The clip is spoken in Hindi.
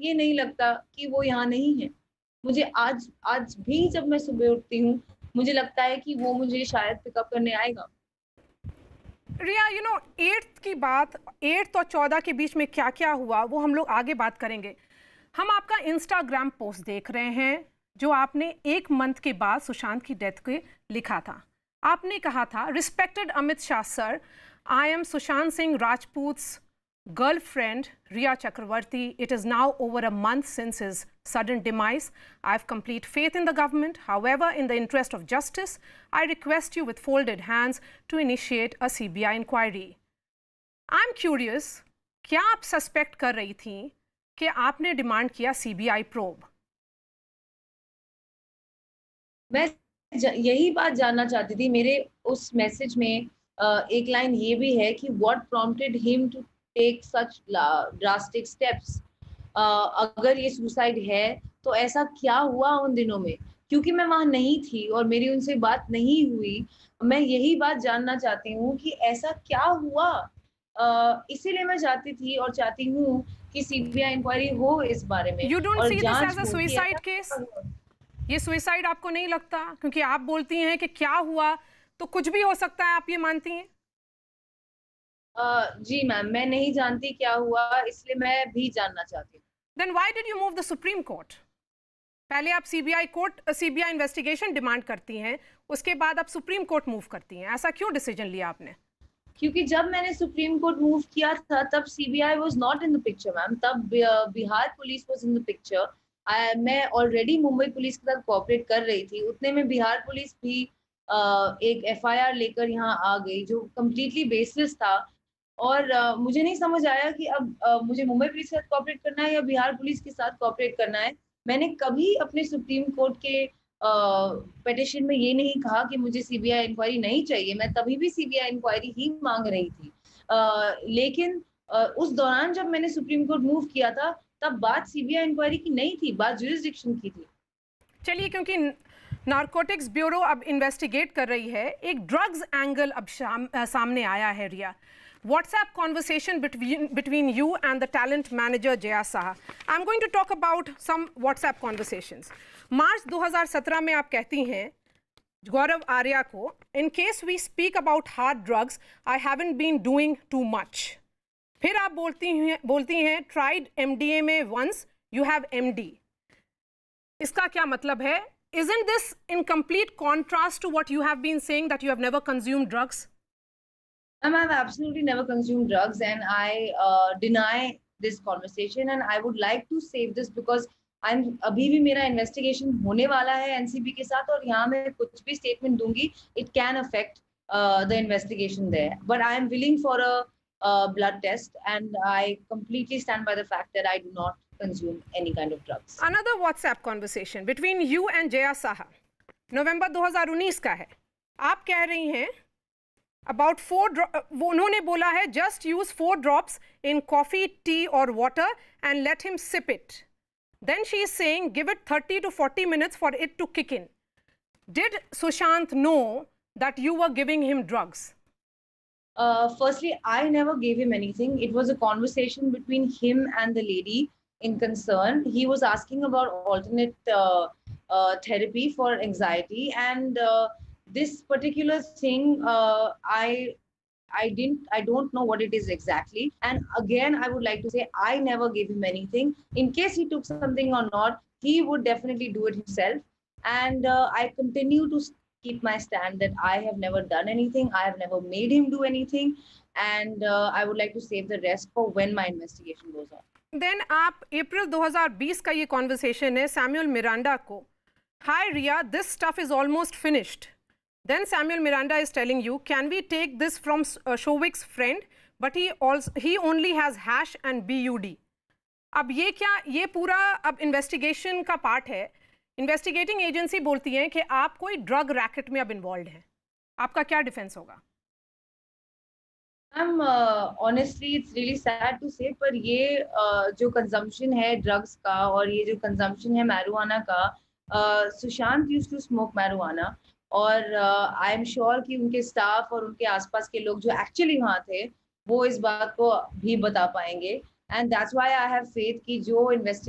ये नहीं लगता कि वो यहाँ नहीं है। मुझे आज आज भी जब मैं सुबह उठती हूँ, मुझे लगता है कि वो मुझे शायद पिकअप करने आएगा। रिया, 8th की बात, 8th और 14 के बीच में क्या क्या हुआ वो हम लोग आगे बात करेंगे। हम आपका इंस्टाग्राम पोस्ट देख रहे हैं जो आपने 1 मंथ के बाद सुशांत की डेथ के लिखा था। आपने कहा था, respected Amit Shah sir, I am Sushant Singh Rajput's girlfriend Riya Chakravarti. It is now over a month since his sudden demise. I have complete faith in the government. However, in the interest of justice, I request you with folded hands to initiate a CBI inquiry. I'm curious, क्या आप सस्पेक्ट कर रही थी कि आपने डिमांड किया CBI प्रोब? मैं यही बात जानना चाहती थी। मेरे उस मैसेज में एक लाइन ये भी है कि what prompted him to take such drastic steps. अगर ये सुसाइड है तो ऐसा क्या हुआ उन दिनों में, क्योंकि मैं वहां नहीं थी और मेरी उनसे बात नहीं हुई। मैं यही बात जानना चाहती हूँ कि ऐसा क्या हुआ। इसीलिए मैं चाहती थी और चाहती हूँ कि सीबीआई इंक्वायरी हो इस बारे में यू डोंट और सी दिस जांच एज अ हो कि ऐसा सुइसाइड केस? क्या हुआ। ये सुइसाइड आपको नहीं लगता? क्योंकि आप बोलती हैं कि क्या हुआ तो कुछ भी हो सकता है, आप ये मानती हैं? जी मैम, मैं नहीं जानती क्या हुआ, इसलिए मैं भी जानना चाहती हूँ। Then why did you move the Supreme Court? पहले आप सीबीआई इन्वेस्टिगेशन डिमांड करती हैं, उसके बाद आप सुप्रीम कोर्ट मूव करती हैं। ऐसा क्यों डिसीजन लिया आपने? क्योंकि जब मैंने सुप्रीम कोर्ट मूव किया था तब CBI was not in the picture ma'am. तब Bihar police was in the picture. मैं ऑलरेडी मुंबई पुलिस के साथ कोऑपरेट कर रही थी। उतने में बिहार पुलिस भी एक एफआईआर लेकर यहाँ आ गई जो कम्प्लीटली बेसलेस था। और मुझे नहीं समझ आया कि अब मुझे मुंबई पुलिस के साथ कोऑपरेट करना है या बिहार पुलिस के साथ कोऑपरेट करना है। मैंने कभी अपने सुप्रीम कोर्ट के पिटिशन में ये नहीं कहा कि मुझे सीबीआई इंक्वायरी नहीं चाहिए। मैं तभी भी सीबीआई इंक्वायरी ही मांग रही थी। लेकिन उस दौरान जब मैंने सुप्रीम कोर्ट मूव किया था तब बात सीबीआई इंक्वायरी की नहीं थी, बात ज्यूरिसडिक्शन की थी। चलिए, क्योंकि नारकोटिक्स ब्यूरो अब इन्वेस्टिगेट कर रही है, एक ड्रग्स एंगल अब सामने आया है। रिया, WhatsApp conversation between you and the talent manager Jaya Saha. I'm going to talk about some WhatsApp conversations. मार्च 2017 में आप कहती हैं गौरव आर्या को, in case we speak about hard drugs, I haven't been doing too much. फिर आप बोलती हैं tried MDMA once, you have MD. इसका क्या मतलब है? Isn't this in complete contrast to what you have been saying, that you have never consumed drugs? I've absolutely never consumed drugs, and I deny this conversation. And I would like to save this because अभी भी मेरा इन्वेस्टिगेशन होने वाला है एनसीबी के साथ, और यहाँ मैं कुछ भी स्टेटमेंट दूंगी, it can affect the investigation there. But I am willing for a blood test, and I completely stand by the fact that I do not consume any kind of drugs. Another WhatsApp conversation between you and Jaya Saha, नवंबर 2019 का है। आप कह रही हैं अबाउट 4 वो उन्होंने बोला है, just use 4 drops in coffee, tea or water and let him sip it. Then she is saying give it 30 to 40 minutes for it to kick in. Did Sushant know that you were giving him drugs? Firstly, I never gave him anything. It was a conversation between him and the lady in concern. He was asking about alternate therapy for anxiety, and this particular thing, I don't know what it is exactly. And again, I would like to say I never gave him anything. In case he took something or not, he would definitely do it himself. And I continue to keep my stand that I have never done anything. I have never made him do anything. And I would like to save the rest for when my investigation goes on. Then आप अप्रैल 2020 का ये कॉन्वर्सेशन है सैमुअल मिरांडा को, hi Riya, this stuff is almost finished. Then Samuel Miranda is telling you, can we take this from Shovik's friend, but he only has hash and BUD. अब ये क्या, ये पूरा अब इन्वेस्टिगेशन का पार्ट है. इन्वेस्टिगेटिंग एजेंसी बोलती है कि आप कोई ड्रग रैकेट में अब इन्वॉल्व हैं. आपका क्या डिफेंस होगा? Honestly, it's really sad to say, पर ये जो कंजम्पशन है ड्रग्स का और ये जो कंजम्पशन है मैरिजुआना का, Sushant used to smoke marijuana, और आई एम श्योर कि उनके स्टाफ और उनके आसपास के लोग जो एक्चुअली वहाँ थे वो इस बात को भी बता पाएंगे. And that's why I have faith कि जो इन्वेस्टिगेशन